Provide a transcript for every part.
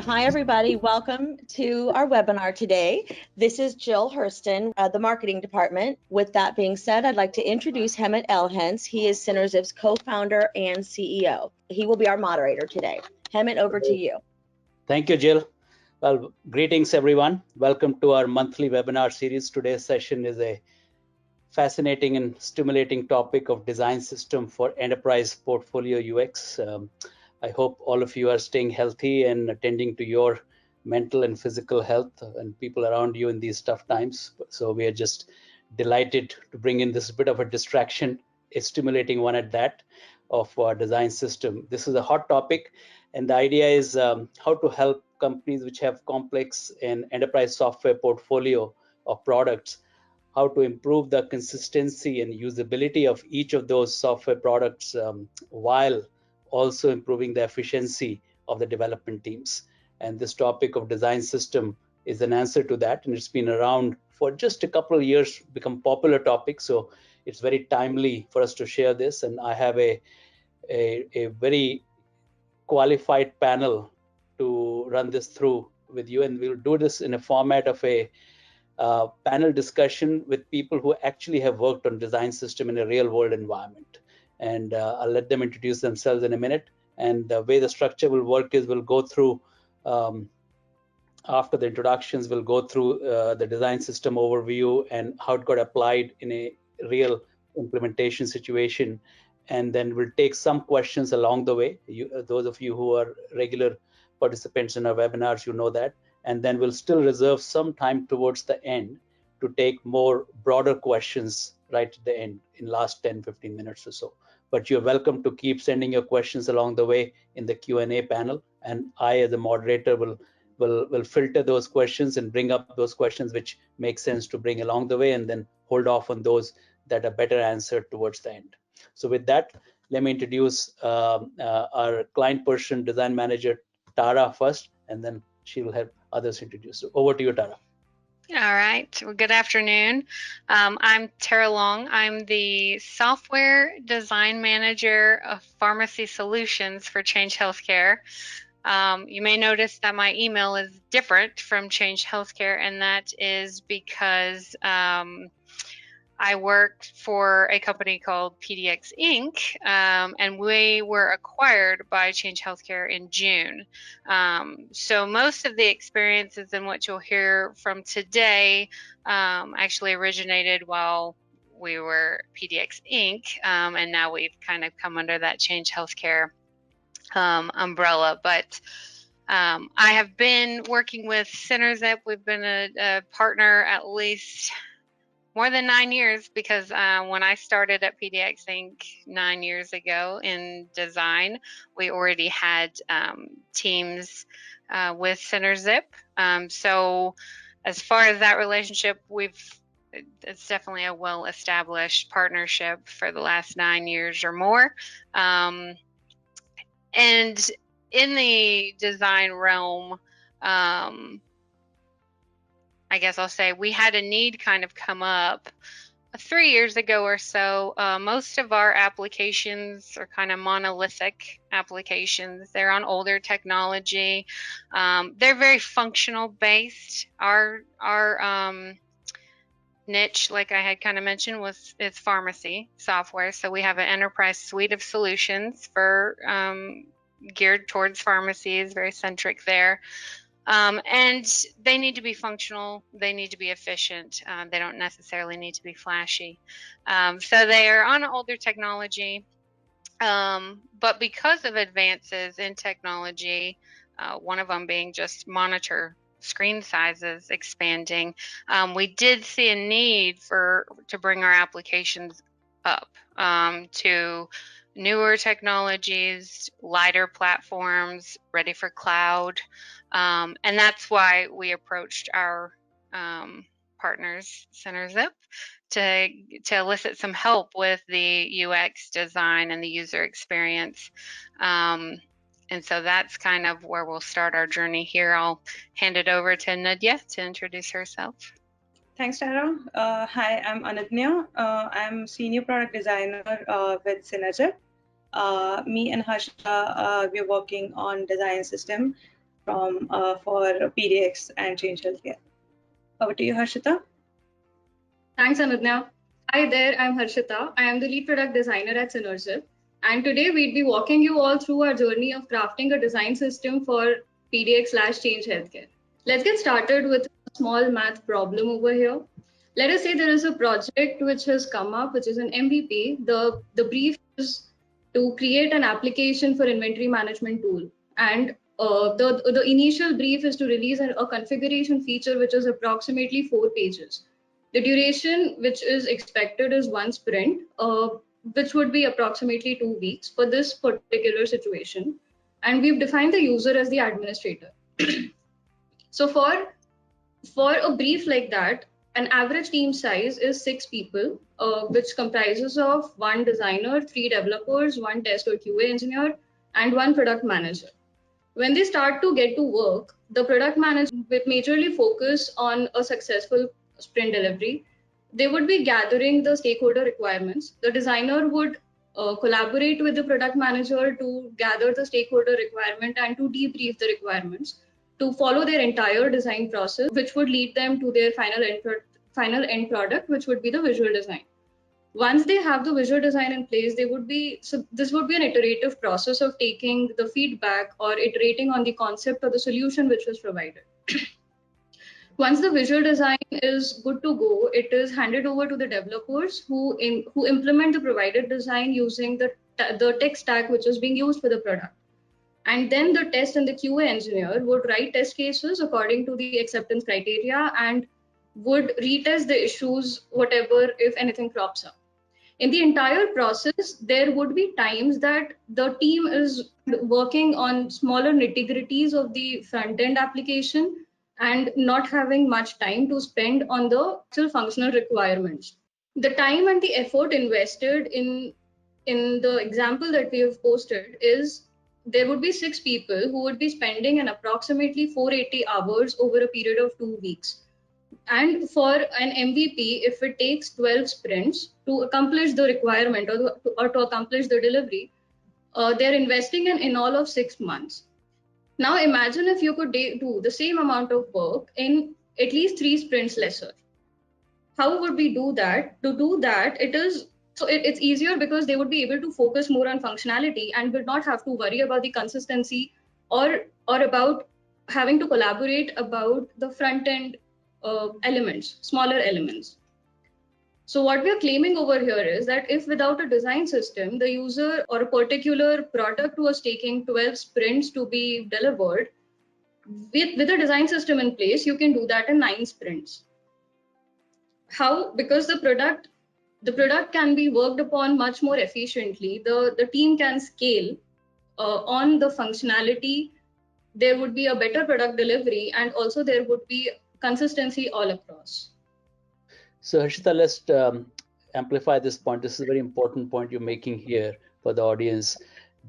Hi, everybody. Welcome to our webinar today. This is Jill Hurston, the marketing department. With that being said, I'd like to introduce Hemant Elhens. He is Synerzip's co-founder and CEO. He will be our moderator today. Hemant, over to you. Thank you, Jill. Well, greetings, everyone. Welcome to our monthly webinar series. Today's session is a fascinating and stimulating topic of design system for enterprise portfolio UX. I hope all of you are staying healthy and attending to your mental and physical health and people around you in these tough times. So we are just delighted to bring in this bit of a distraction, a stimulating one at that, of our design system. This is a hot topic, and the idea is how to help companies which have complex and enterprise software portfolio of products, how to improve the consistency and usability of each of those software products while also improving the efficiency of the development teams. And this topic of design system is an answer to that, and it's been around for just a couple of years, become popular topic. So it's very timely for us to share this, and I have a very qualified panel to run this through with you, and we'll do this in a format of a panel discussion with people who actually have worked on design system in a real world environment. And I'll let them introduce themselves in a minute. And the way the structure will work is we'll go through, after the introductions, we'll go through the design system overview and how it got applied in a real implementation situation. And then we'll take some questions along the way. Those of you who are regular participants in our webinars, you know that. And then we'll still reserve some time towards the end to take more broader questions right at the end in last 10-15 minutes or so. But you're welcome to keep sending your questions along the way in the Q&A panel, and I as a moderator will filter those questions and bring up those questions which make sense to bring along the way, and then hold off on those that are better answered towards the end. So with that, let me introduce our client person, design manager, Tara, first, and then she will help others introduce. So over to you, Tara. All right. Well, good afternoon. I'm Tara Long. I'm the Software Design Manager of Pharmacy Solutions for Change Healthcare. You may notice that my email is different from Change Healthcare, and that is because I worked for a company called PDX Inc., and we were acquired by Change Healthcare in June. So most of the experiences in what you'll hear from today actually originated while we were PDX Inc., and now we've kind of come under that Change Healthcare umbrella. But I have been working with Synerzip. We've been a partner at least more than 9 years, because when I started at PDX Inc. 9 years ago in design, we already had teams with Synerzip. So as far as that relationship, it's definitely a well-established partnership for the last 9 years or more. And in the design realm, I guess I'll say we had a need kind of come up 3 years ago or so. Most of our applications are kind of monolithic applications. They're on older technology. They're very functional based. Our niche, like I had kind of mentioned, is pharmacy software. So we have an enterprise suite of solutions for geared towards pharmacies, very centric there. And they need to be functional. They need to be efficient. They don't necessarily need to be flashy. So they are on older technology. But because of advances in technology, one of them being just monitor screen sizes expanding, we did see a need to bring our applications up to newer technologies, lighter platforms, ready for cloud. And that's why we approached our partners, Synerzip, to elicit some help with the UX design and the user experience. And so that's kind of where we'll start our journey here. I'll hand it over to Nadia to introduce herself. Thanks, Tara. Hi, I'm Anadnya. I'm Senior Product Designer with Synerzip. Me and Harsha, we're working on design system. from for PDX and Change Healthcare. Over to you, Harshita. Thanks, Anudhya. Hi there, I'm Harshita. I am the lead product designer at Synergip. And today we'd be walking you all through our journey of crafting a design system for PDX/Change Healthcare. Let's get started with a small math problem over here. Let us say there is a project which has come up, which is an MVP. The brief is to create an application for inventory management tool. And the initial brief is to release a configuration feature which is approximately 4 pages. The duration which is expected is one sprint, which would be approximately 2 weeks for this particular situation. And we've defined the user as the administrator. So for a brief like that, an average team size is 6 people, which comprises of 1 designer, 3 developers, 1 test or QA engineer, and 1 product manager. When they start to get to work, the product manager would majorly focus on a successful sprint delivery. They would be gathering the stakeholder requirements. The designer would collaborate with the product manager to gather the stakeholder requirement and to debrief the requirements to follow their entire design process, which would lead them to their final end product, which would be the visual design. Once they have the visual design in place, this would be an iterative process of taking the feedback or iterating on the concept or the solution which was provided. Once the visual design is good to go, it is handed over to the developers who implement the provided design using the tech stack which is being used for the product. And then the test and the QA engineer would write test cases according to the acceptance criteria and would retest the issues, whatever, if anything crops up. In the entire process, there would be times that the team is working on smaller nitty-gritties of the front-end application and not having much time to spend on the actual functional requirements. The time and the effort invested in the example that we have posted is there would be 6 people who would be spending an approximately 480 hours over a period of 2 weeks. And for an MVP, if it takes 12 sprints to accomplish the requirement or to accomplish the delivery, they're investing in all of 6 months. Now imagine if you could do the same amount of work in at least 3 sprints lesser. How would we do that? To do that, it's easier because they would be able to focus more on functionality and would not have to worry about the consistency or about having to collaborate about the front end elements, smaller elements. So what we are claiming over here is that if without a design system, the user or a particular product was taking 12 sprints to be delivered, with a design system in place, you can do that in 9 sprints. How? Because the product can be worked upon much more efficiently. The team can scale on the functionality. There would be a better product delivery, and also there would be consistency all across. So Harshita, let's amplify this point. This is a very important point you're making here for the audience,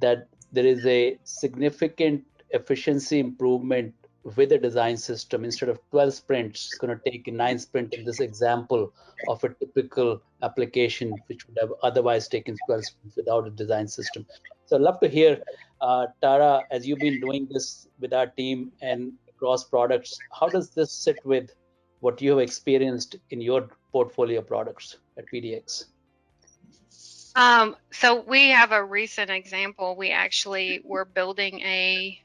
that there is a significant efficiency improvement with a design system. Instead of 12 sprints, it's going to take 9 sprints in this example of a typical application, which would have otherwise taken 12 sprints without a design system. So I'd love to hear, Tara, as you've been doing this with our team and across products, how does this sit with what you have experienced in your portfolio products at PDX? So we have a recent example. We actually were building a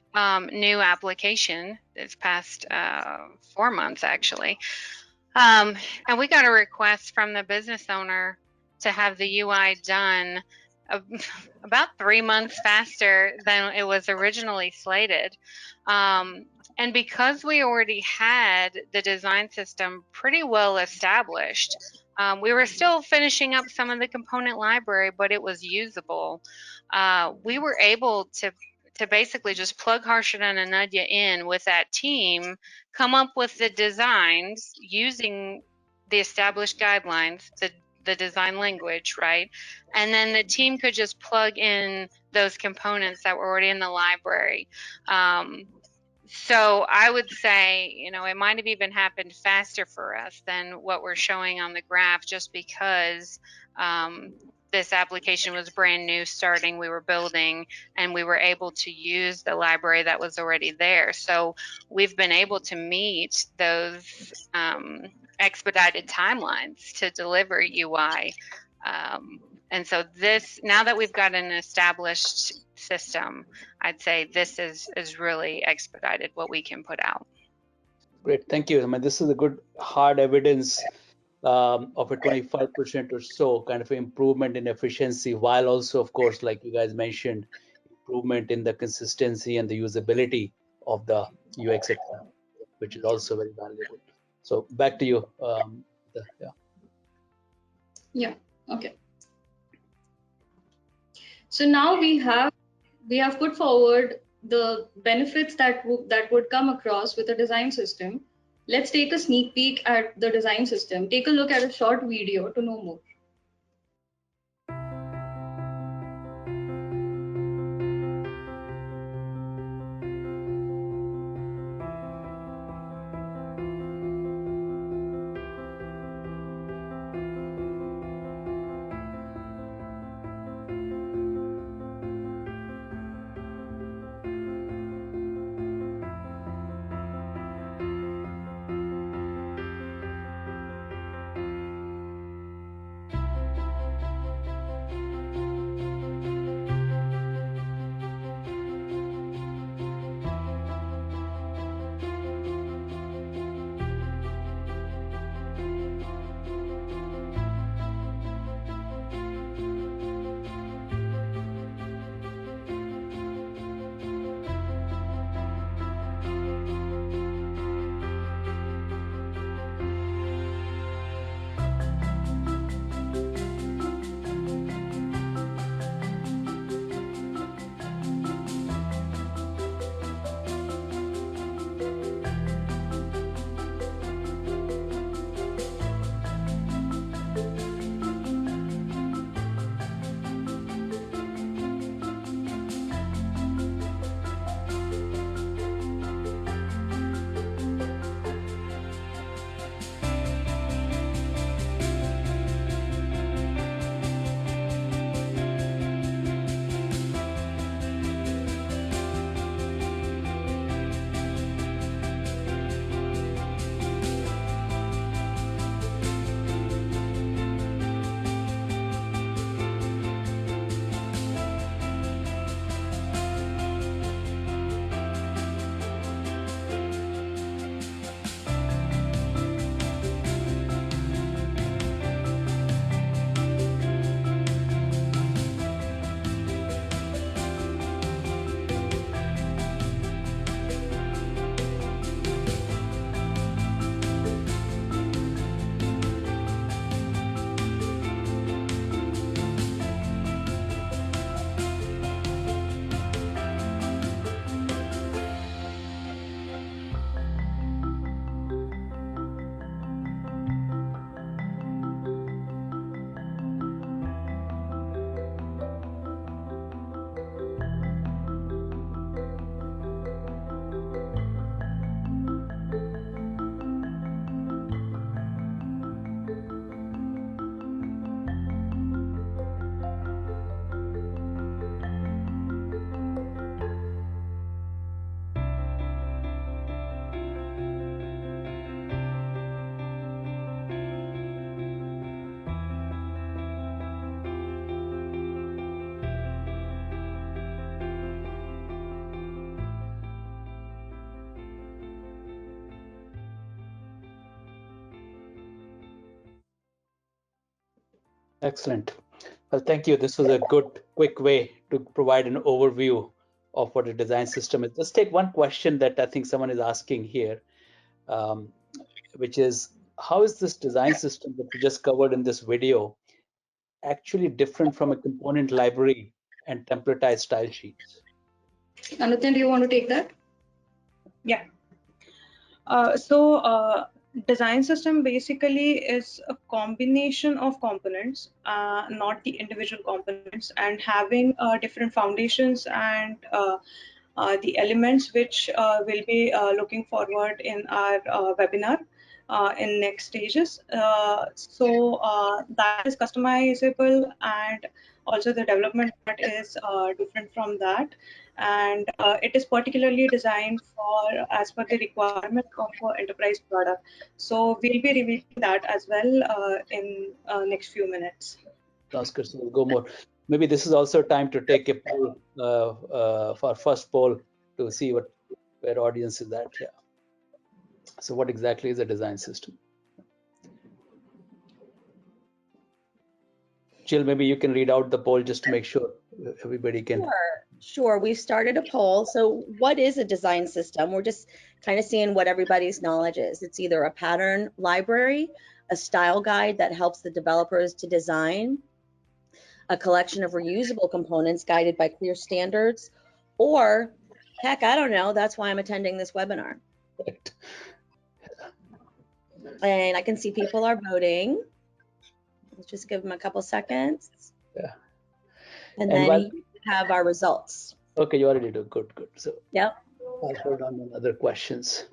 new application this past 4 months, actually. And we got a request from the business owner to have the UI done about 3 months faster than it was originally slated. And because we already had the design system pretty well established, we were still finishing up some of the component library, but it was usable. We were able to basically just plug Harshita and Nadia in with that team, come up with the designs using the established guidelines, the design language, right? And then the team could just plug in those components that were already in the library. So I would say, it might have even happened faster for us than what we're showing on the graph, just because this application was brand new starting, we were building, and we were able to use the library that was already there. So we've been able to meet those expedited timelines to deliver UI. And so this, now that we've got an established system, I'd say this is really expedited what we can put out. Great, thank you. I mean, this is a good hard evidence of a 25% or so kind of improvement in efficiency, while also, of course, like you guys mentioned, improvement in the consistency and the usability of the UX itself, which is also very valuable. So back to you. Yeah. Okay. So now we have put forward the benefits that would come across with a design system. Let's take a sneak peek at the design system. Take a look at a short video to know more. Excellent. Well, thank you. This was a good, quick way to provide an overview of what a design system is. Let's take one question that I think someone is asking here, which is, how is this design system that we just covered in this video actually different from a component library and templatized style sheets? Anuthan, do you want to take that? Yeah. Design system basically is a combination of components, not the individual components, and having different foundations and the elements which we'll be looking forward in our webinar. in next stages. So that is customizable, and also the development part is different from that, and it is particularly designed for as per the requirement of our enterprise product. So we'll be revealing that as well in next few minutes. Sounds good. So we'll go more. Maybe this is also time to take a poll for our first poll to see where audience is at. Yeah. So what exactly is a design system? Jill, maybe you can read out the poll just to make sure everybody can. Sure. We've started a poll. So what is a design system? We're just kind of seeing what everybody's knowledge is. It's either a pattern library, a style guide that helps the developers to design, a collection of reusable components guided by clear standards, or heck, I don't know. That's why I'm attending this webinar. Right. And I can see people are voting. Let's just give them a couple seconds. Yeah. And then while, you have our results. Okay, you already do. Good. So yep. I'll hold on other questions.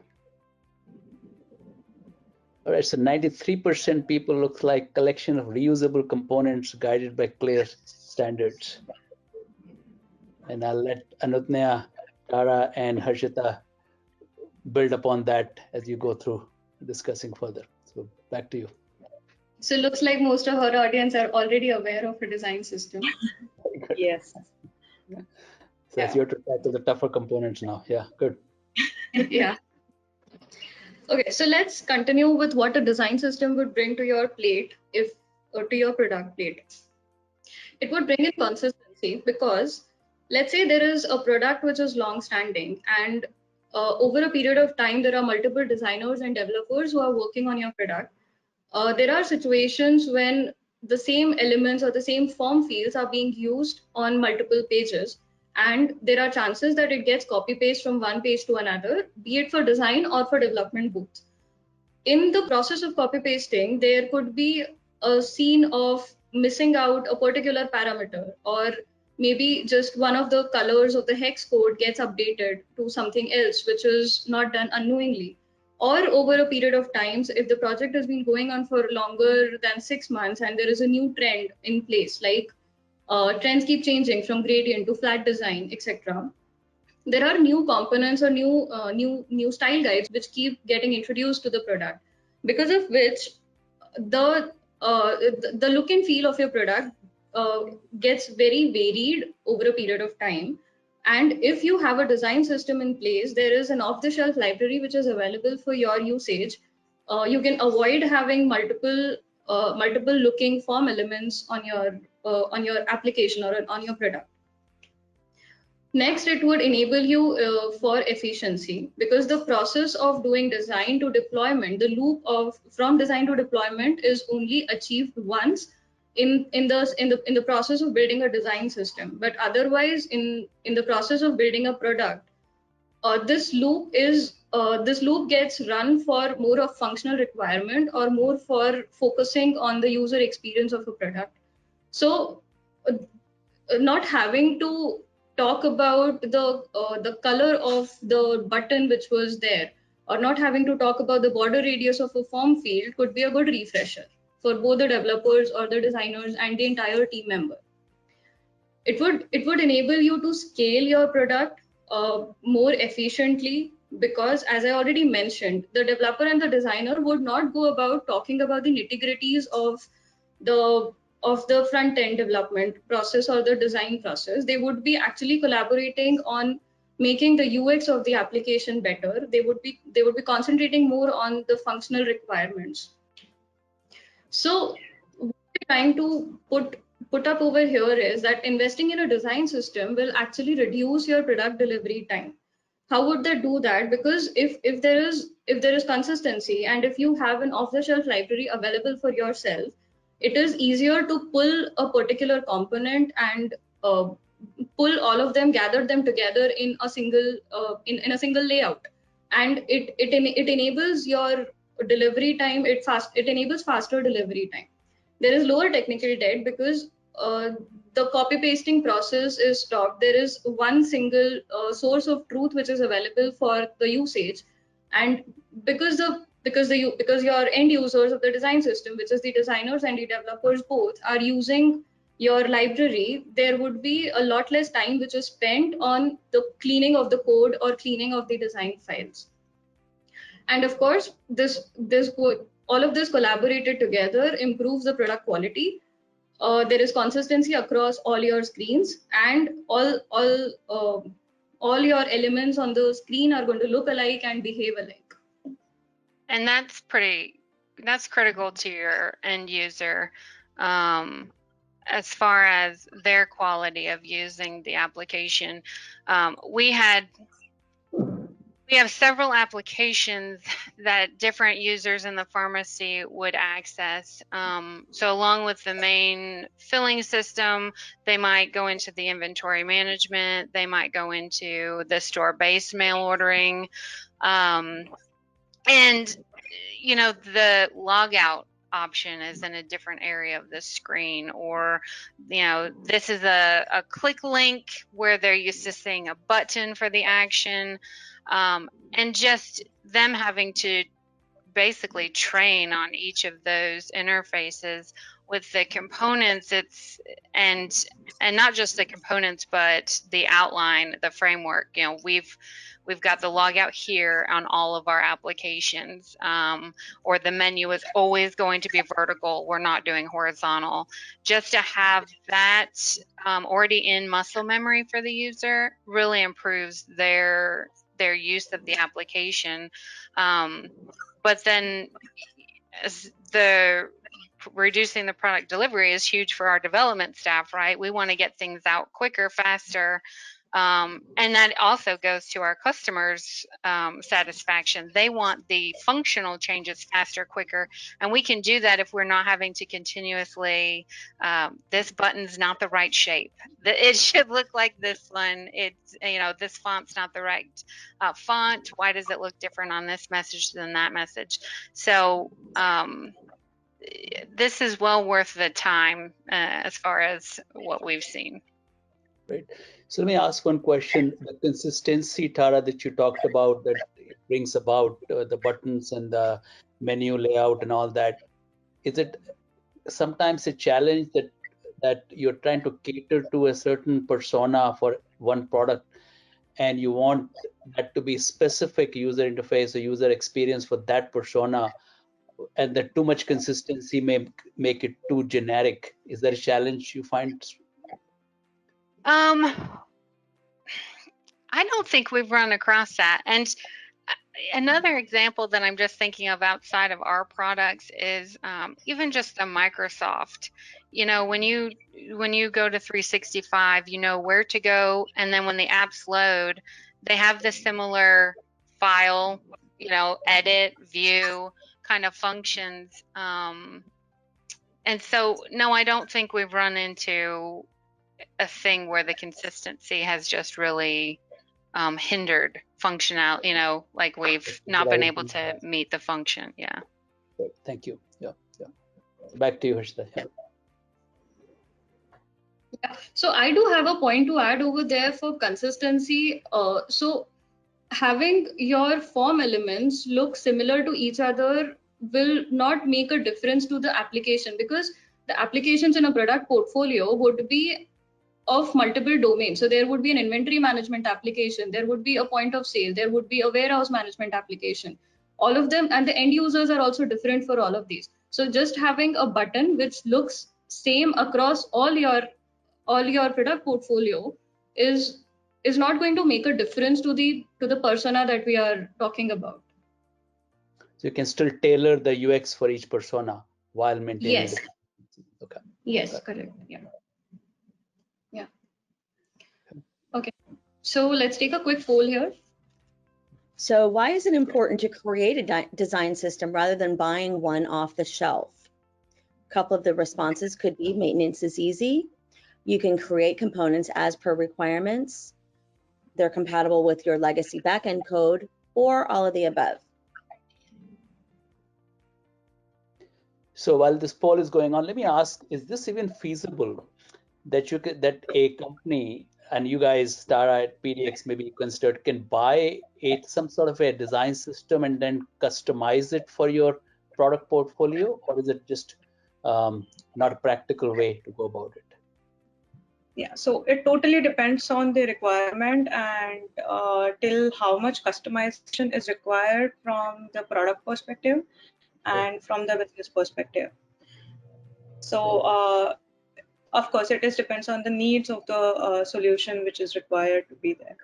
All right, so 93% people look like collection of reusable components guided by clear standards. And I'll let Anutnaya, Tara, and Harshita build upon that as you go through discussing further. So back to you. So it looks like most of our audience are already aware of a design system. Yes. So it's your turn to tackle the tougher components now. Yeah, good. Yeah. Okay, so let's continue with what a design system would bring to your plate to your product plate. It would bring in consistency because let's say there is a product which is long standing, and over a period of time, there are multiple designers and developers who are working on your product. There are situations when the same elements or the same form fields are being used on multiple pages, and there are chances that it gets copy paste from one page to another, be it for design or for development both. In the process of copy pasting, there could be a scene of missing out a particular parameter, or maybe just one of the colors of the hex code gets updated to something else, which is not done unknowingly. Or over a period of times, if the project has been going on for longer than 6 months and there is a new trend in place, like trends keep changing from gradient to flat design, etc. There are new components or new style guides which keep getting introduced to the product, because of which the the look and feel of your product gets very varied over a period of time. And if you have a design system in place, there is an off-the-shelf library which is available for your usage. You can avoid having multiple looking form elements on your application or on your product. Next, it would enable you for efficiency, because the process of doing design to deployment, the loop of from design to deployment is only achieved once in the process of building a design system. But otherwise, in the process of building a product, this loop gets run for more of functional requirement or more for focusing on the user experience of a product. So not having to talk about the color of the button which was there, or not having to talk about the border radius of a form field could be a good refresher for both the developers or the designers and the entire team member. It would enable you to scale your product more efficiently, because as I already mentioned, the developer and the designer would not go about talking about the nitty-gritties of the front end development process or the design process. They would be actually collaborating on making the UX of the application better. They would be concentrating more on the functional requirements. So what we're trying to put up over here is that investing in a design system will actually reduce your product delivery time. How would they do that? Because if there is consistency, and if you have an off-the-shelf library available for yourself, it is easier to pull a particular component and pull all of them, gather them together in a single in a single layout, and it enables your delivery time. It enables faster delivery time. There is lower technical debt because the copy pasting process is stopped. There is one single source of truth which is available for the usage, and because because your end users of the design system, which is the designers and the developers both, are using your library, there would be a lot less time which is spent on the cleaning of the code or cleaning of the design files. And of course, all of this collaborated together improves the product quality. There is consistency across all your screens, and all your elements on the screen are going to look alike and behave alike. And that's critical to your end user, as far as their quality of using the application. We have several applications that different users in the pharmacy would access. So along with the main filling system, they might go into the inventory management, they might go into the store-based mail ordering, and the logout option is in a different area of the screen, or this is a click link where they're used to seeing a button for the action, and just them having to basically train on each of those interfaces with the components. And not just the components, but the outline, the framework. We've got the logout here on all of our applications, or the menu is always going to be vertical. We're not doing horizontal. Just to have that already in muscle memory for the user really improves their use of the application. But then reducing the product delivery is huge for our development staff, right? We want to get things out quicker, faster. And that also goes to our customers' satisfaction. They want the functional changes faster, quicker, and we can do that if we're not having to continuously, this button's not the right shape. It should look like this one. It's, this font's not the right font. Why does it look different on this message than that message? So this is well worth the time as far as what we've seen. Right. So let me ask one question. The consistency, Tara, that you talked about, that it brings about the buttons and the menu layout and all that, is it sometimes a challenge that you're trying to cater to a certain persona for one product, and you want that to be specific user interface or user experience for that persona, and that too much consistency may make it too generic? Is that a challenge you find? I don't think we've run across that. And another example that I'm just thinking of outside of our products is even just the Microsoft. When you go to 365, you know where to go, and then when the apps load, they have the similar file, edit, view kind of functions. And so, no, I don't think we've run into a thing where the consistency has just really hindered functional, like we've not been able to meet the function. Yeah. Thank you. Yeah. Back to you, Harshita. Yeah. Yeah. So I do have a point to add over there for consistency. So having your form elements look similar to each other will not make a difference to the application, because the applications in a product portfolio would be of multiple domains. So there would be an inventory management application, there would be a point of sale, there would be a warehouse management application, all of them, and the end users are also different for all of these. So just having a button which looks same across all your product portfolio is not going to make a difference to the persona that we are talking about. So you can still tailor the UX for each persona while maintaining. Yes. Okay. Yes, correct. Yeah. Okay. So let's take a quick poll here. So why is it important to create a design system rather than buying one off the shelf? A couple of the responses could be: maintenance is easy, you can create components as per requirements, they're compatible with your legacy backend code, or all of the above. So while this poll is going on, let me ask, is this even feasible that a company and you guys, Tara at PDX, maybe considered, can buy some sort of a design system and then customize it for your product portfolio, or is it just not a practical way to go about it? Yeah, so it totally depends on the requirement and till how much customization is required from the product perspective and from the business perspective. So of course, it depends on the needs of the solution which is required to be there.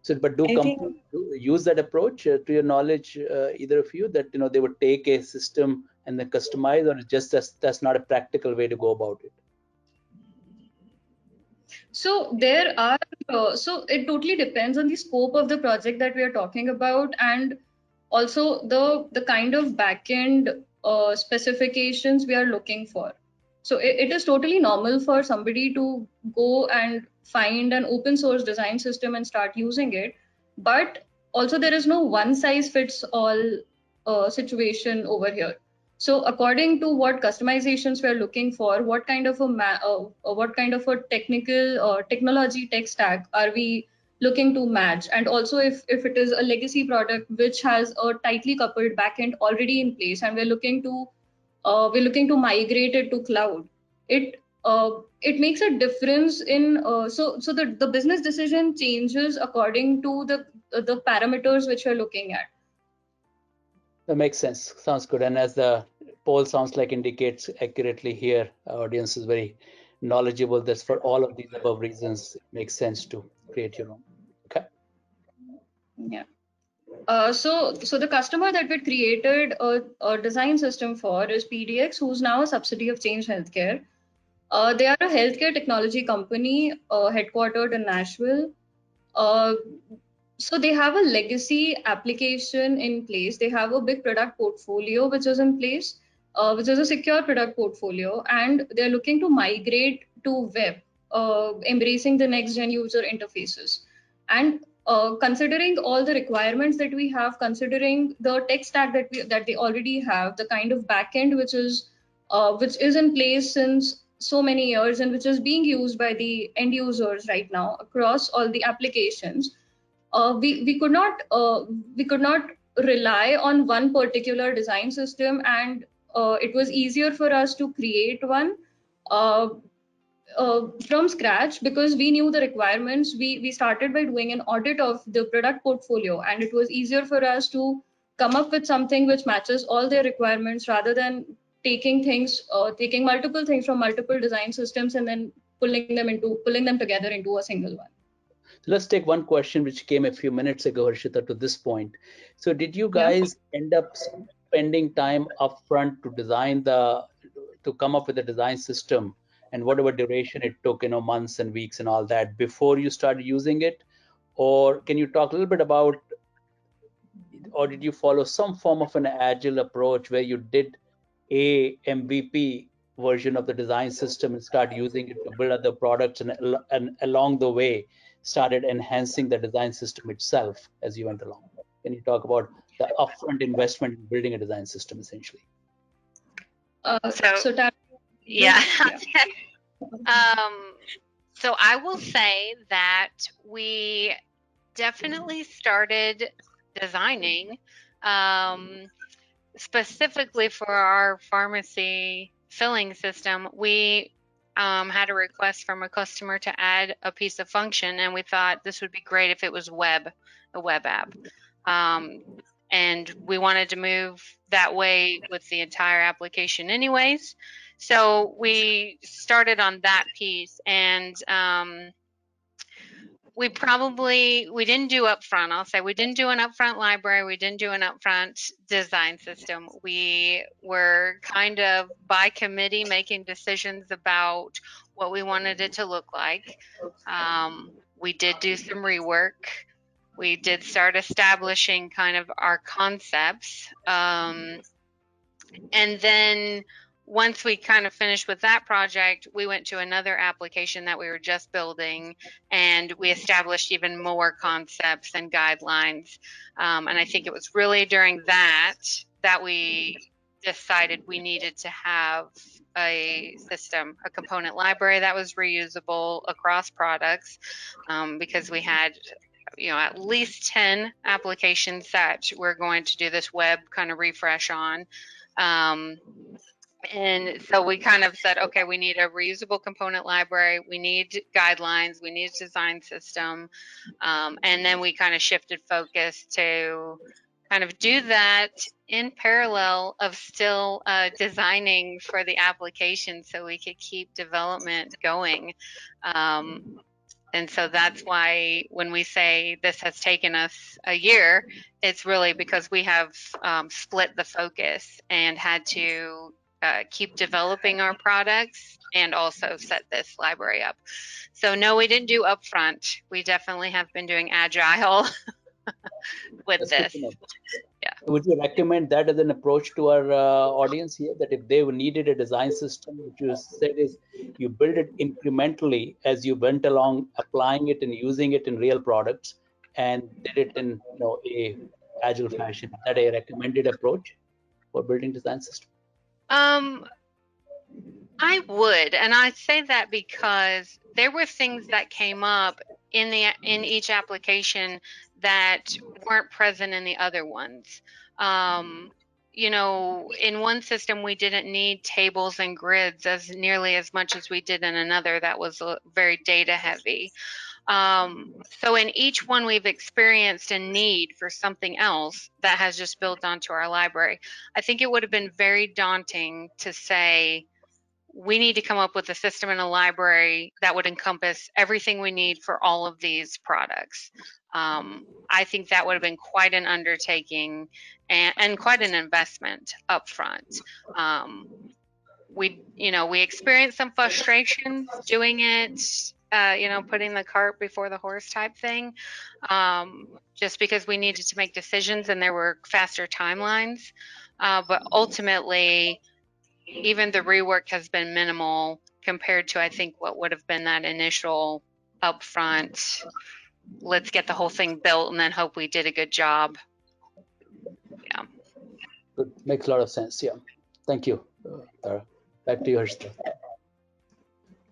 So, but do companies use that approach, to your knowledge, either of you, that they would take a system and then customize, or just that's not a practical way to go about it? So there are, so it totally depends on the scope of the project that we are talking about, and also the kind of backend specifications we are looking for. So it is totally normal for somebody to go and find an open source design system and start using it. But also there is no one size fits all situation over here. So according to what customizations we are looking for, what kind of a technology tech stack are we looking to match, and also if it is a legacy product which has a tightly coupled backend already in place and we're looking to migrate it to cloud, it makes a difference in so the business decision changes according to the parameters which we're looking at. That makes sense. Sounds good. And as the poll sounds like indicates accurately here, our audience is very knowledgeable. That's for all of these above reasons, it makes sense to create your own. Okay. Yeah. So the customer that we created a design system for is PDX, who's now a subsidiary of Change Healthcare. They are a healthcare technology company headquartered in Nashville. So they have a legacy application in place. They have a big product portfolio which is in place, which is a secure product portfolio, and they're looking to migrate to web, embracing the next gen user interfaces. And considering all the requirements that we have, considering the tech stack that they already have, the kind of backend which is in place since so many years and which is being used by the end users right now across all the applications, we could not rely on one particular design system, and it was easier for us to create one from scratch because we knew the requirements. We started by doing an audit of the product portfolio, and it was easier for us to come up with something which matches all their requirements rather than taking multiple things from multiple design systems and then pulling them together into a single one. Let's take one question which came a few minutes ago, Harshita, to this point. So did you guys end up spending time upfront to come up with a design system, and whatever duration it took, months and weeks and all that, before you started using it? Or can you talk a little bit about, or did you follow some form of an agile approach where you did a MVP version of the design system and start using it to build other products, and along the way started enhancing the design system itself as you went along? Can you talk about the upfront investment in building a design system, essentially? Yeah. So I will say that we definitely started designing specifically for our pharmacy filling system. We had a request from a customer to add a piece of function, and we thought this would be great if it was a web app. And we wanted to move that way with the entire application anyways. So we started on that piece, and we didn't do upfront. I'll say we didn't do an upfront library. We didn't do an upfront design system. We were kind of by committee making decisions about what we wanted it to look like. We did do some rework. We did start establishing kind of our concepts. And then once we kind of finished with that project, we went to another application that we were just building, and we established even more concepts and guidelines. And I think it was really during that we decided we needed to have a system, a component library that was reusable across products, because we had, at least 10 applications that we're going to do this web kind of refresh on. And so we kind of said, okay, we need a reusable component library, we need guidelines, we need a design system. And then we kind of shifted focus to kind of do that in parallel of still designing for the application so we could keep development going. And so that's why when we say this has taken us a year, it's really because we have split the focus and had to keep developing our products and also set this library up. So no, we didn't do upfront. We definitely have been doing agile with That's good this. to know. Yeah. Would you recommend that as an approach to our audience here, that if they needed a design system, which you said is you build it incrementally as you went along, applying it and using it in real products, and did it in a agile fashion? Is that a recommended approach for building design system? I would, and I say that because there were things that came up in each application that weren't present in the other ones. In one system we didn't need tables and grids as nearly as much as we did in another that was very data heavy. So in each one we've experienced a need for something else that has just built onto our library. I think it would have been very daunting to say, we need to come up with a system and a library that would encompass everything we need for all of these products. I think that would have been quite an undertaking and quite an investment up front. We experienced some frustrations doing it, putting the cart before the horse type thing, just because we needed to make decisions and there were faster timelines. But ultimately, even the rework has been minimal compared to, I think, what would have been that initial upfront, let's get the whole thing built and then hope we did a good job. Yeah. Good. Makes a lot of sense. Yeah. Thank you, Tara. Back to you, Harshita.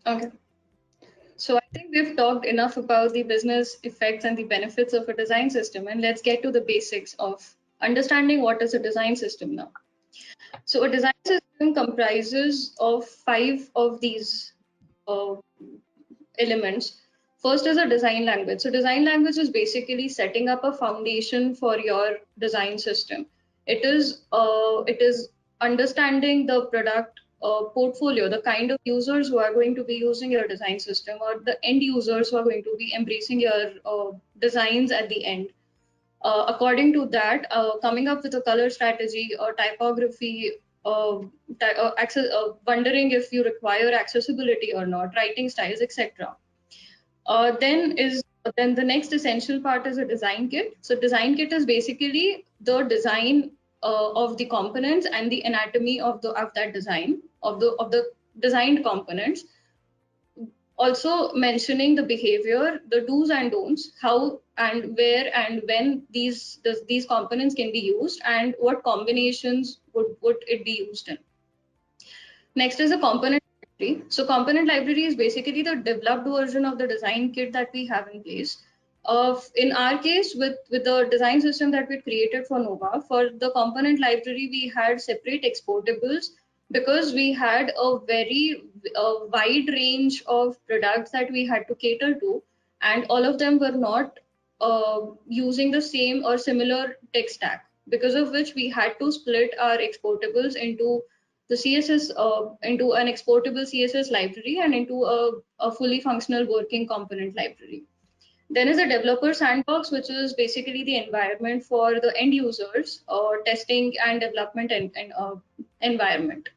Okay. So I think we've talked enough about the business effects and the benefits of a design system, and let's get to the basics of understanding what is a design system now. So a design system comprises of 5 of these elements. First is a design language. So design language is basically setting up a foundation for your design system. It is understanding the product portfolio, the kind of users who are going to be using your design system, or the end users who are going to be embracing your designs at the end. According to that, coming up with a color strategy or typography, wondering if you require accessibility or not, writing styles, etc. Then the next essential part is a design kit. So design kit is basically the design of the components and the anatomy of that design of the designed components. Also mentioning the behavior, the do's and don'ts, how and where and when these components can be used, and what combinations would it be used in. Next is a component library. So component library is basically the developed version of the design kit that we have in place. In our case, with the design system that we created for Nova, for the component library, we had separate exportables because we had a very wide range of products that we had to cater to, and all of them were not using the same or similar tech stack, because of which we had to split our exportables into the CSS, into an exportable CSS library and into a fully functional working component library. Then is a developer sandbox, which is basically the environment for the end users, testing and development and environment.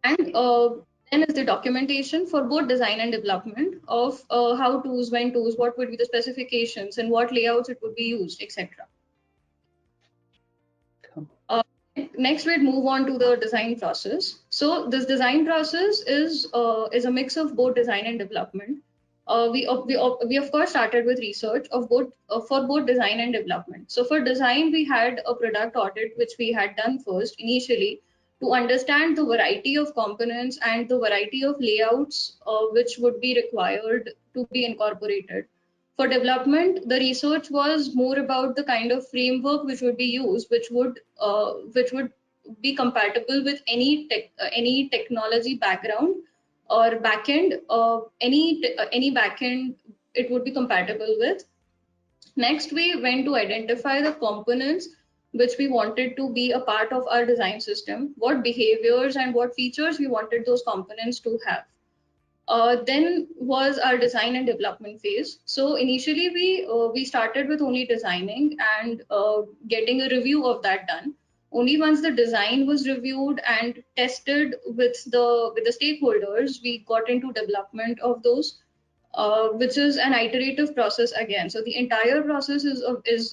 And then is the documentation for both design and development of how to's, when to's, what would be the specifications, and what layouts it would be used, etc. Next, we'd move on to the design process. So this design process is a mix of both design and development. We of course started with research of both for both design and development. So for design, we had a product audit which we had done first initially to understand the variety of components and the variety of layouts which would be required to be incorporated. For development, the research was more about the kind of framework which would be used, which would be compatible with any technology background or backend, any backend it would be compatible with. Next, we went to identify the components which we wanted to be a part of our design system, what behaviors and what features we wanted those components to have. Then was our design and development phase. So initially we started with only designing and getting a review of that done. Only once the design was reviewed and tested with the stakeholders, we got into development of those, which is an iterative process again. So the entire process is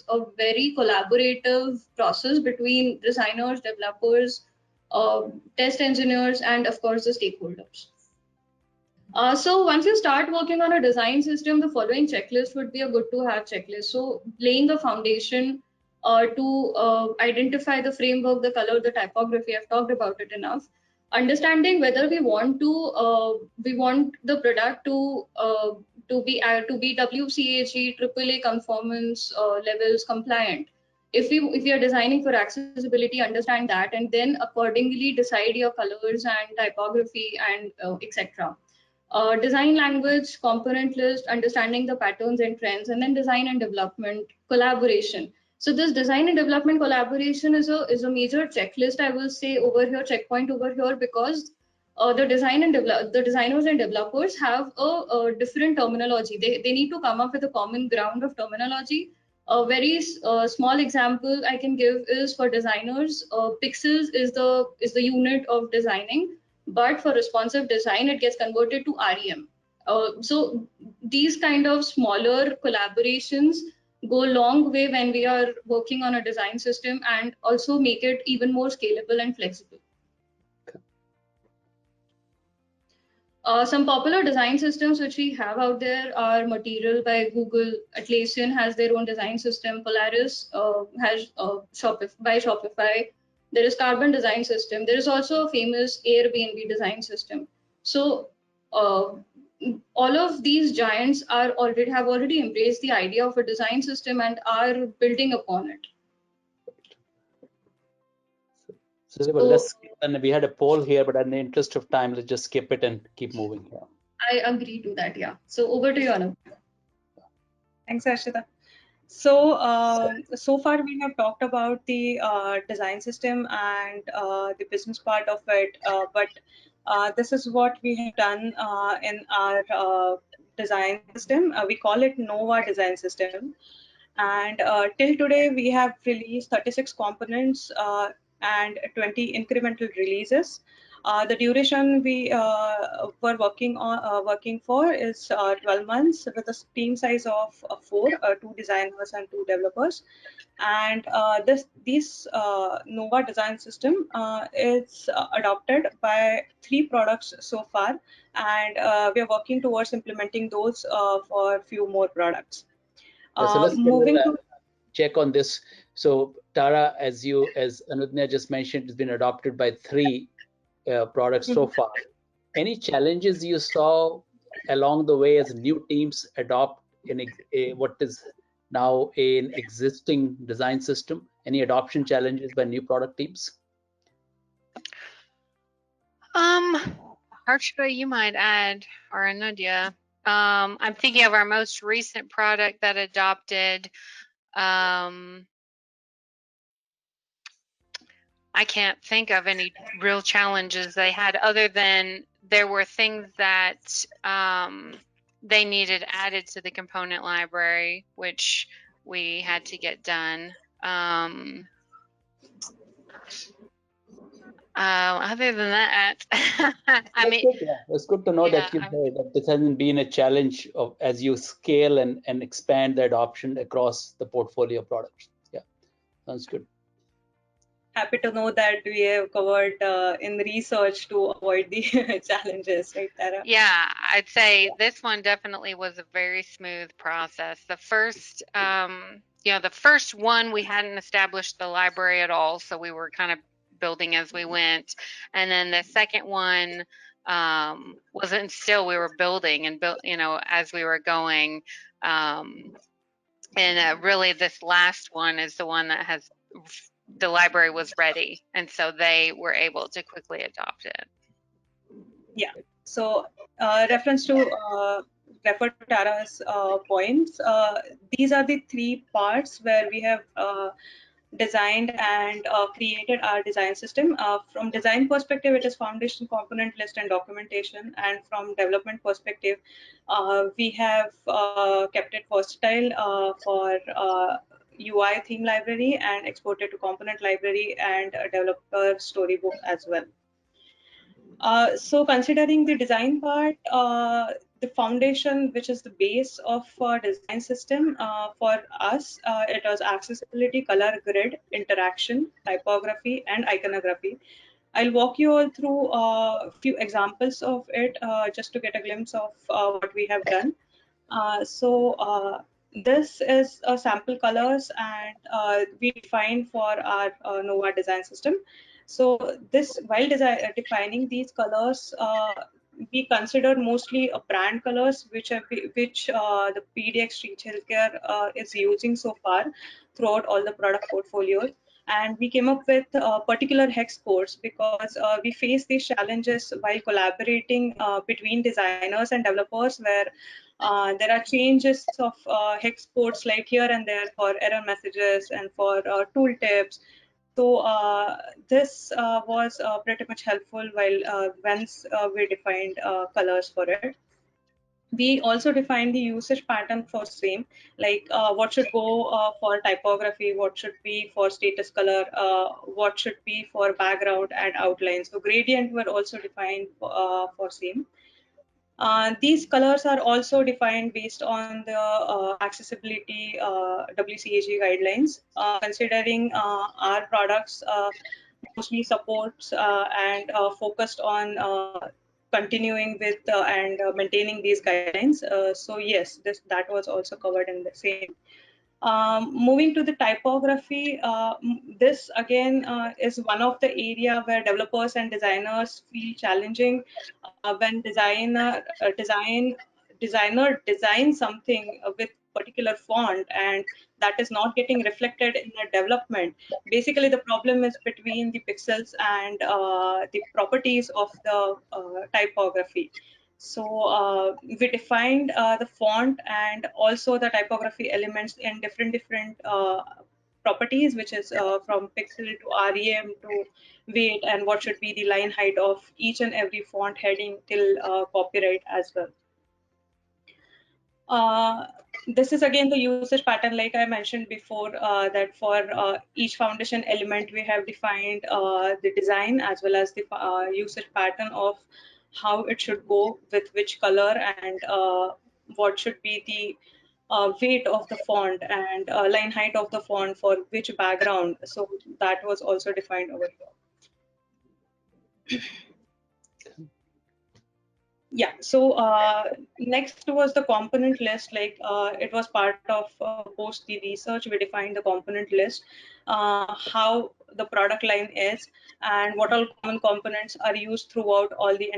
a very collaborative process between designers, developers, test engineers, and of course the stakeholders. So once you start working on a design system, the following checklist would be a good to have checklist. So laying a foundation to identify the framework, the color, the typography, I've talked about it enough. Understanding whether we want the product to be WCAG AAA conformance levels compliant. If we are designing for accessibility, understand that, and then accordingly decide your colors and typography and etc. Design language, component list, understanding the patterns and trends, and then design and development collaboration. So this design and development collaboration is a major checklist, I will say, over here, checkpoint over here, because the designers and developers have a different terminology. They need to come up with a common ground of terminology. A very small example I can give is for designers, pixels is the unit of designing, but for responsive design, it gets converted to REM. So these kind of smaller collaborations go a long way when we are working on a design system and also make it even more scalable and flexible. Some popular design systems which we have out there are Material by Google, Atlassian has their own design system, Polaris has by Shopify. There is Carbon design system. There is also a famous Airbnb design system. So all of these giants have already embraced the idea of a design system and are building upon it. So let's skip, and we had a poll here, but in the interest of time, let's just skip it and keep moving here. I agree to that, yeah. So over to you, Anu. Thanks, Arshita. So, so far we have talked about the design system and the business part of it, but this is what we have done in our design system. We call it Nova design system. And till today, we have released 36 components and 20 incremental releases. The duration we were working for is 12 months with a team size of 4, 2 designers and 2 developers. And this Nova design system is adopted by 3 products so far, and we are working towards implementing those for a few more products. So let's Moving to check on this. So Tara, as Anudhya just mentioned, it's been adopted by 3 products so far. Any challenges you saw along the way as new teams adopt what is now an existing design system? Any adoption challenges by new product teams? Harshita, you might add, or Anudhya. I'm thinking of our most recent product that adopted. I can't think of any real challenges they had, other than there were things that they needed added to the component library, which we had to get done. Other than that, I mean, it's good to know that this hasn't been a challenge as you scale and expand the adoption across the portfolio of products. Yeah, sounds good. happy to know that we have covered in research to avoid the challenges, right, Tara? Yeah, I'd say this one definitely was a very smooth process. The first, the first one we hadn't established the library at all, so we were kind of building as we went. And then the second one wasn't still, we were building and built, as we were going. And really, this last one is the one that has the library was ready, and so they were able to quickly adopt it. Yeah. So, reference to refer to Tara's points. These are the three parts where we have designed and created our design system. From design perspective, it is foundation, component list, and documentation. And from development perspective, we have kept it versatile for UI theme library and exported to component library and a developer storybook as well. So considering the design part, the foundation, which is the base of design system for us, it was accessibility, color grid, interaction, typography, and iconography. I'll walk you all through a few examples of it just to get a glimpse of what we have done. This is a sample colors and we define for our Nova design system. So this while defining these colors, we considered mostly brand colors which the PDX Street Healthcare is using so far throughout all the product portfolios. And we came up with particular hex codes because we face these challenges while collaborating between designers and developers where there are changes of hex codes like here and there for error messages and for tooltips. So this was pretty much helpful while once we defined colors for it. We also defined the usage pattern for same, like what should go for typography, what should be for status color, what should be for background and outline. So gradient were also defined for same. These colors are also defined based on the accessibility WCAG guidelines, considering our products mostly supports and focused on continuing with and maintaining these guidelines. So yes, that was also covered in the same. Moving to the typography, this again is one of the area where developers and designers feel challenging when designer designs something with particular font and that is not getting reflected in the development. Basically, the problem is between the pixels and the properties of the typography. So we defined the font and also the typography elements in different properties, which is from pixel to REM to weight and what should be the line height of each and every font heading till copyright as well. This is again the usage pattern, like I mentioned before, that for each foundation element, we have defined the design as well as the usage pattern of how it should go with which color and what should be the weight of the font and line height of the font for which background. So that was also defined over here. Yeah, so next was the component list. Like it was part of post the research, we defined the component list, how the product line is, and what all common components are used throughout all the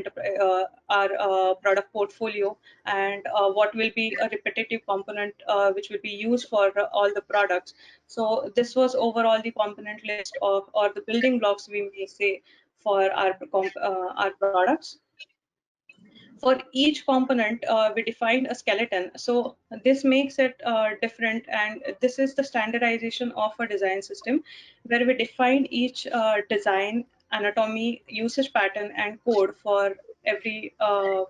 our product portfolio, and what will be a repetitive component which will be used for all the products. So this was overall the component list of, or the building blocks we may say, for our products. For each component, we defined a skeleton. So this makes it different, and this is the standardization of a design system where we define each design, anatomy, usage pattern, and code for every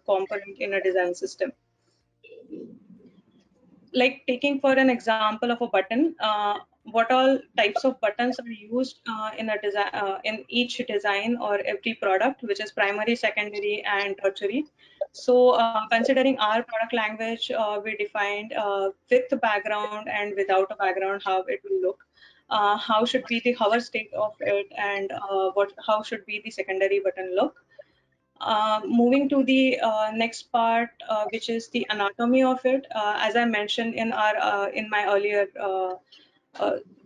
component in a design system. Like taking for an example of a button, what all types of buttons are used in a design, in each design or every product, which is primary, secondary, and tertiary. So considering our product language, we defined with the background and without a background how it will look. how should be the hover state of it, and how should be the secondary button look. Moving to the next part, which is the anatomy of it. As I mentioned in my earlier uh,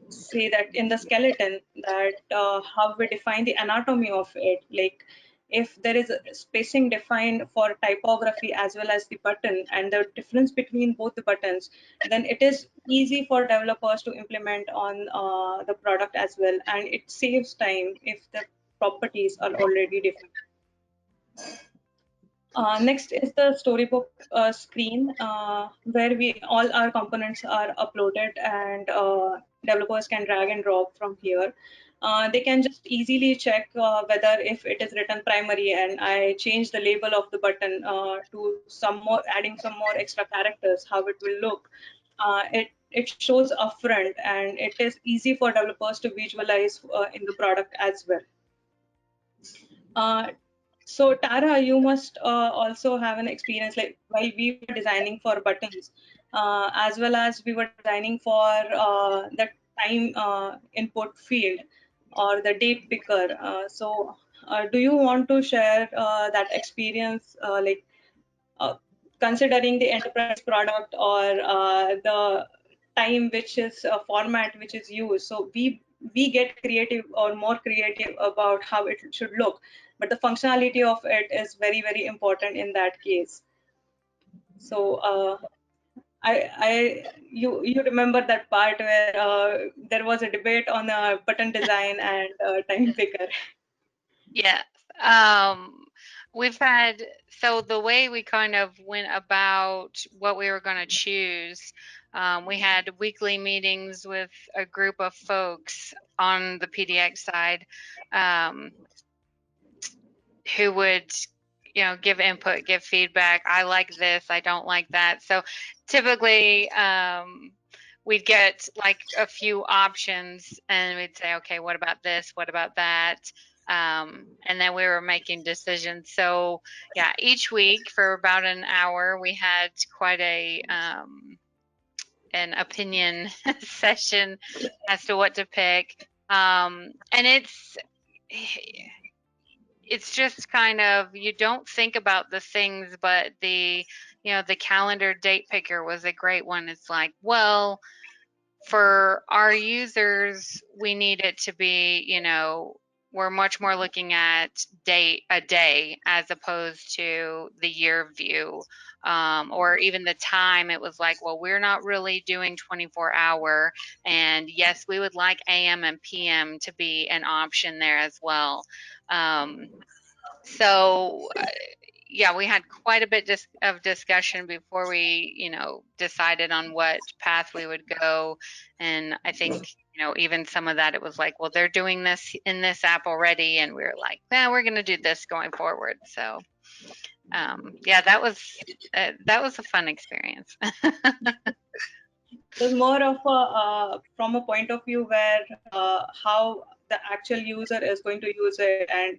say that in the skeleton, that how we define the anatomy of it, like if there is a spacing defined for typography as well as the button, and the difference between both the buttons, then it is easy for developers to implement on the product as well, and it saves time if the properties are already defined. Next is the storybook screen, where we all our components are uploaded, and developers can drag and drop from here. They can just easily check whether if it is written primary and I change the label of the button to some more, adding some more extra characters, how it will look. It shows upfront, and it is easy for developers to visualize in the product as well. So Tara, you must also have an experience, like while we were designing for buttons, as well as we were designing for the time input field or the date picker. Do you want to share that experience, uh, considering the enterprise product or the time which is format which is used? So we get creative or more creative about how it should look, but the functionality of it is very, very important in that case. So you remember that part where there was a debate on a button design and time picker. Yeah. We've had, so the way we kind of went about what we were going to choose, we had weekly meetings with a group of folks on the PDX side, who would, give input, give feedback. I like this, I don't like that. So typically, we'd get like a few options, and we'd say, okay, what about this? What about that? And then we were making decisions. So yeah, each week for about an hour, we had quite an opinion session as to what to pick. And it's just kind of, you don't think about the things, but the calendar date picker was a great one. It's like, well, for our users, we need it to be, we're much more looking at a day as opposed to the year view, or even the time. It was like, well, we're not really doing 24-hour, and yes, we would like AM and PM to be an option there as well. So yeah, we had quite a bit of discussion before we, decided on what path we would go. And I think, even some of that, it was like, well, they're doing this in this app already, and we were like, yeah, we're going to do this going forward. So yeah, that was a fun experience. It was more of a from a point of view where how the actual user is going to use it, and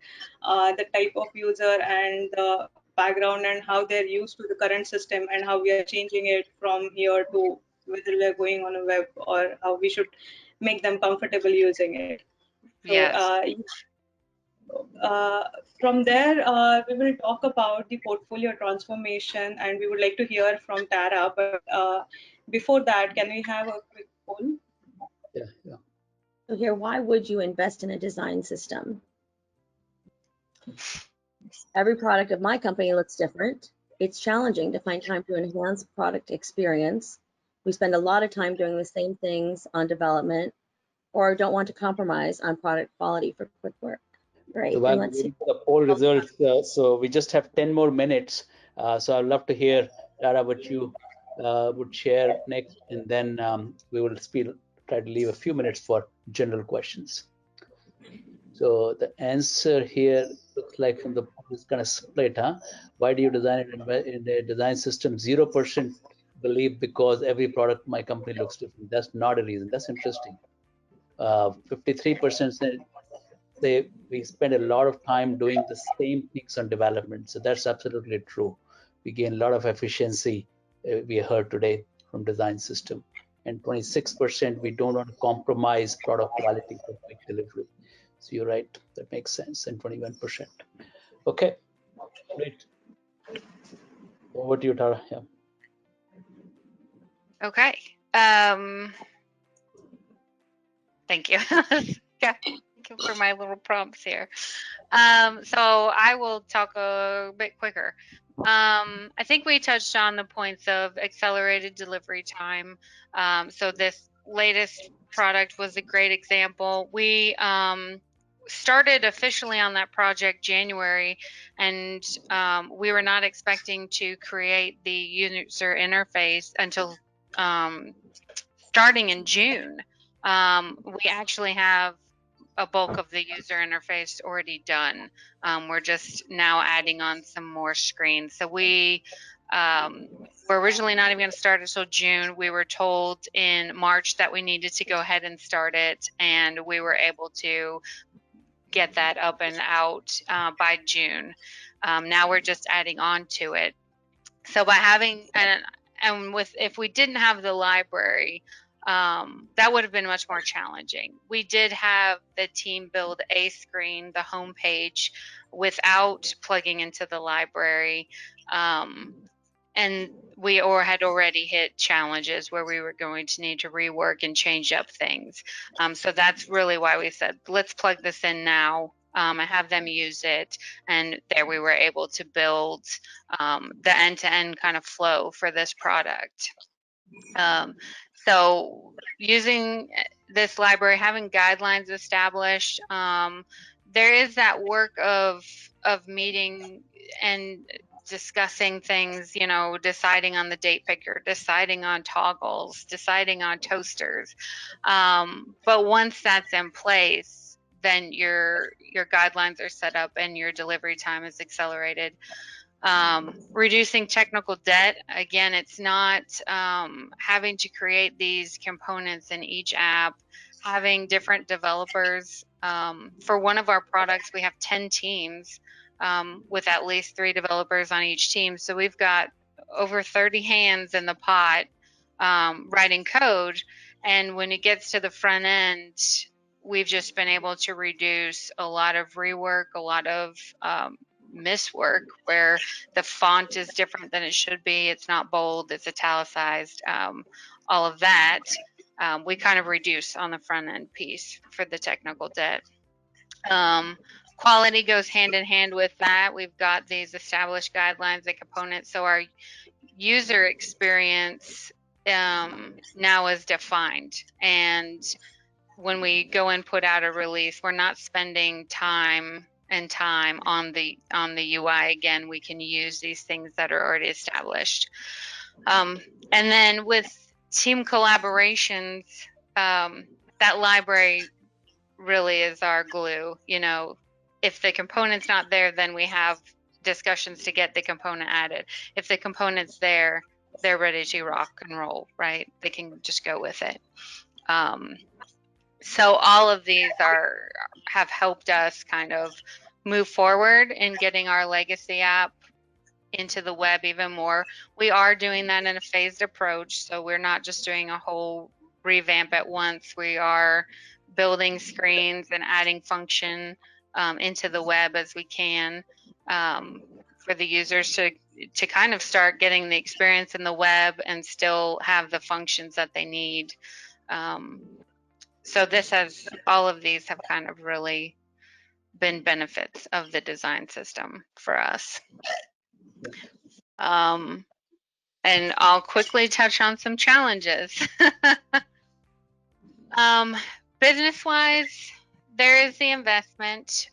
the type of user, and the background, and how they're used to the current system, and how we are changing it from here to whether we are going on a web, or how we should make them comfortable using it. So Yes. from there, we will talk about the portfolio transformation, and we would like to hear from Tara. But before that, can we have a quick poll? Yeah. So here, why would you invest in a design system? Every product of my company looks different. It's challenging to find time to enhance product experience. We spend a lot of time doing the same things on development, or don't want to compromise on product quality for quick work. Great. So while And we're let's see. waiting for the poll results, so we just have 10 more minutes. So I'd love to hear, Tara, what you would share next, and then we will try to leave a few minutes for general questions. So the answer here looks like from the poll is kind of split, huh? Why do you design it in a design system? 0% believe because every product in my company looks different. That's not a reason. That's interesting. 53% said we spend a lot of time doing the same things on development. So that's absolutely true. We gain a lot of efficiency, we heard today, from design system. and 26% we don't want to compromise product quality for quick delivery. So you're right, that makes sense, and 21%. Okay, great. Over to you, Tara. Yeah. Okay. Thank you. Yeah, thank you for my little prompts here. So I will talk a bit quicker. I think we touched on the points of accelerated delivery time. So this latest product was a great example. We started officially on that project January, and we were not expecting to create the user interface until starting in June. We actually have a bulk of the user interface already done. We're just now adding on some more screens. So we were originally not even going to start until June. We were told in March that we needed to go ahead and start it, and we were able to get that up and out by June. Now we're just adding on to it. So by having and with if we didn't have the library, that would have been much more challenging. We did have the team build a screen, the home page, without plugging into the library. And we had already hit challenges where we were going to need to rework and change up things. So that's really why we said, let's plug this in now and have them use it. And there we were able to build the end-to-end kind of flow for this product. So using this library, having guidelines established, there is that work of meeting and discussing things, you know, deciding on the date picker, deciding on toggles, deciding on toasters. But once that's in place, then your guidelines are set up and your delivery time is accelerated. Reducing technical debt. Again, it's not having to create these components in each app, having different developers. For one of our products, we have 10 teams with at least 3 developers on each team. So we've got over 30 hands in the pot writing code. And when it gets to the front end, we've just been able to reduce a lot of rework, a lot of miswork where the font is different than it should be. It's not bold, it's italicized, all of that. We kind of reduce on the front end piece for the technical debt. Quality goes hand in hand with that. We've got these established guidelines and components. So our user experience now is defined. And when we go and put out a release, we're not spending time on the UI. Again, we can use these things that are already established. And then with team collaborations, that library really is our glue. You know, if the component's not there, then we have discussions to get the component added. If the component's there, they're ready to rock and roll, right? They can just go with it. So all of these have helped us kind of move forward in getting our legacy app into the web even more. We are doing that in a phased approach, so we're not just doing a whole revamp at once. We are building screens and adding function into the web as we can for the users to kind of start getting the experience in the web and still have the functions that they need. So all of these have kind of really been benefits of the design system for us. And I'll quickly touch on some challenges. Business-wise, there is the investment.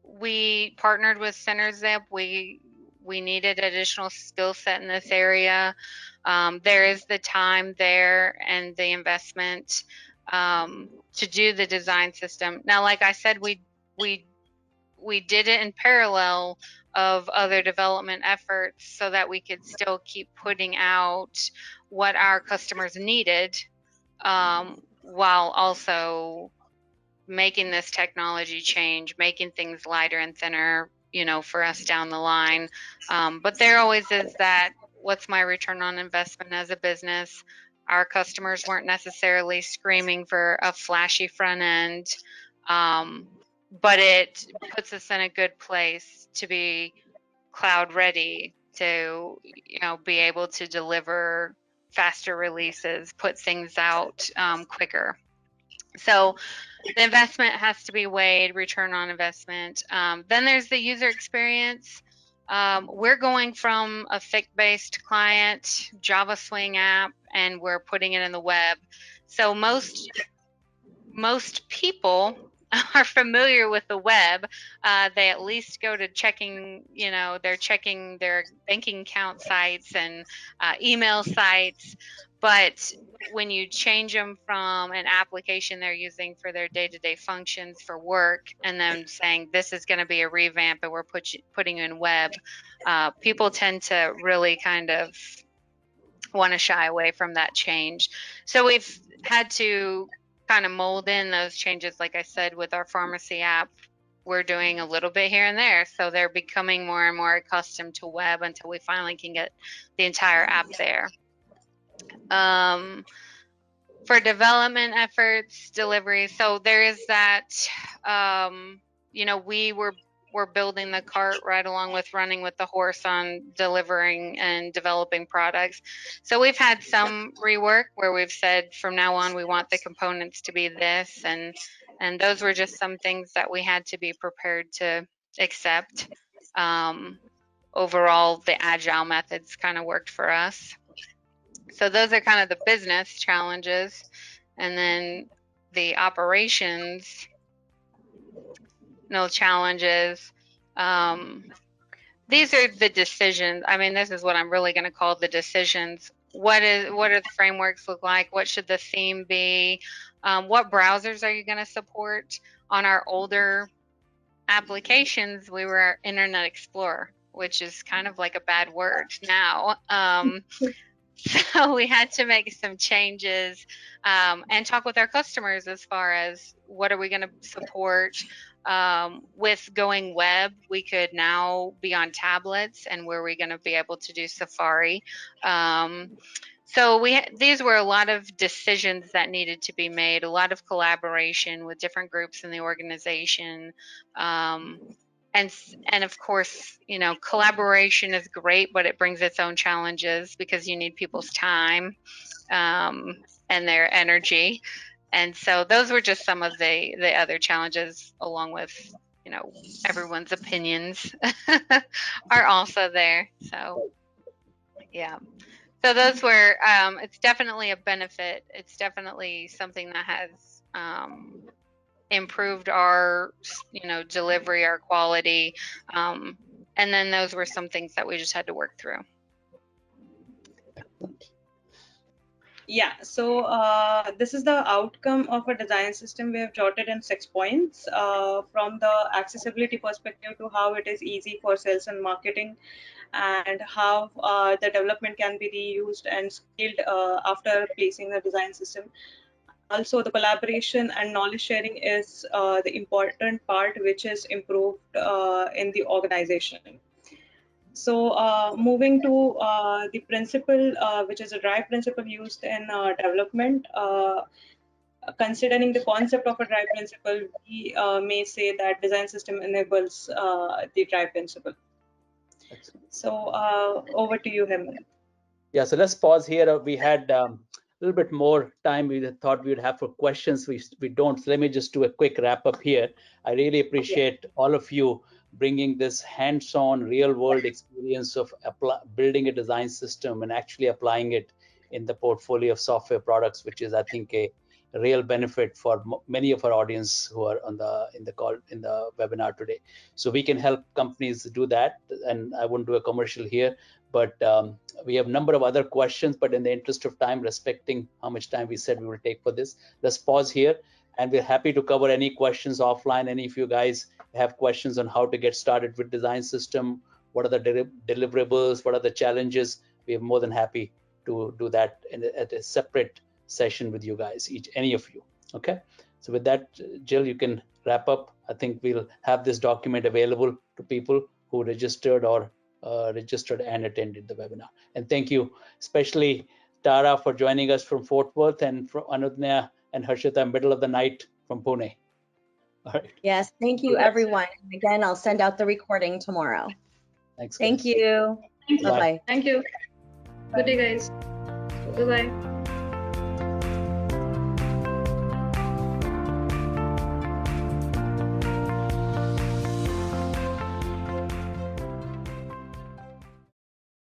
We partnered with CenterZip. We needed additional skill set in this area. There is the time there and the investment to do the design system. Now, like I said, we did it in parallel of other development efforts so that we could still keep putting out what our customers needed while also making this technology change, making things lighter and thinner, you know, for us down the line. But there always is that, what's my return on investment as a business? Our customers weren't necessarily screaming for a flashy front end, but it puts us in a good place to be cloud ready, to be able to deliver faster releases, put things out quicker. So the investment has to be weighed, return on investment. Then there's the user experience. We're going from a thick-based client, Java Swing app, and we're putting it in the web. So most people are familiar with the web. They at least go to checking, they're checking their banking account sites and email sites. But when you change them from an application they're using for their day-to-day functions for work, and then saying this is going to be a revamp and we're putting in web, people tend to really kind of want to shy away from that change. So we've had to kind of mold in those changes. Like I said, with our pharmacy app, we're doing a little bit here and there. So they're becoming more and more accustomed to web until we finally can get the entire app there. For development efforts, delivery, so there is that, we're building the cart right along with running with the horse on delivering and developing products. So we've had some rework where we've said from now on we want the components to be this, and those were just some things that we had to be prepared to accept. Overall, the agile methods kind of worked for us. So those are kind of the business challenges. And then the operations, no challenges. These are the decisions. I mean, this is what I'm really going to call the decisions. What are the frameworks look like? What should the theme be? What browsers are you going to support? On our older applications, we were Internet Explorer, which is kind of like a bad word now. So we had to make some changes and talk with our customers as far as what are we going to support. With going web, we could now be on tablets, and where we're going to be able to do Safari. So these were a lot of decisions that needed to be made, a lot of collaboration with different groups in the organization. And of course, collaboration is great, but it brings its own challenges because you need people's time and their energy. And so those were just some of the other challenges, along with, everyone's opinions are also there. So, yeah. So those were, it's definitely a benefit. It's definitely something that has improved our, delivery, our quality. And then those were some things that we just had to work through. Yeah, so this is the outcome of a design system we have jotted in 6 points, from the accessibility perspective to how it is easy for sales and marketing, and how the development can be reused and scaled after placing the design system. Also, the collaboration and knowledge sharing is the important part, which is improved in the organization. So moving to the principle, which is a drive principle used in development. Considering the concept of a drive principle, we may say that design system enables the drive principle. So over to you, Hemant. Yeah, so let's pause here. We had a little bit more time we thought we would have for questions. We don't. So let me just do a quick wrap up here. I really appreciate all of you bringing this hands-on real-world experience of building a design system and actually applying it in the portfolio of software products, which is, I think, a real benefit for many of our audience who are on in the webinar today. So we can help companies do that, and I won't do a commercial here, but we have a number of other questions, but in the interest of time, respecting how much time we said we will take for this, let's pause here, and we're happy to cover any questions offline. Any of you guys have questions on how to get started with design system, what are the deliverables, what are the challenges, we are more than happy to do that at a separate session with you guys, any of you. Okay, so with that, Jill, you can wrap up. I think we'll have this document available to people who registered or registered and attended the webinar. And thank you, especially Tara for joining us from Fort Worth, and from Anudnya and Harshita, middle of the night from Pune. All right. Yes, thank you, everyone. And again, I'll send out the recording tomorrow. Thanks, Thank guys. you. Thanks. Bye-bye. Bye-bye. Thank you. Good day, guys. Bye-bye.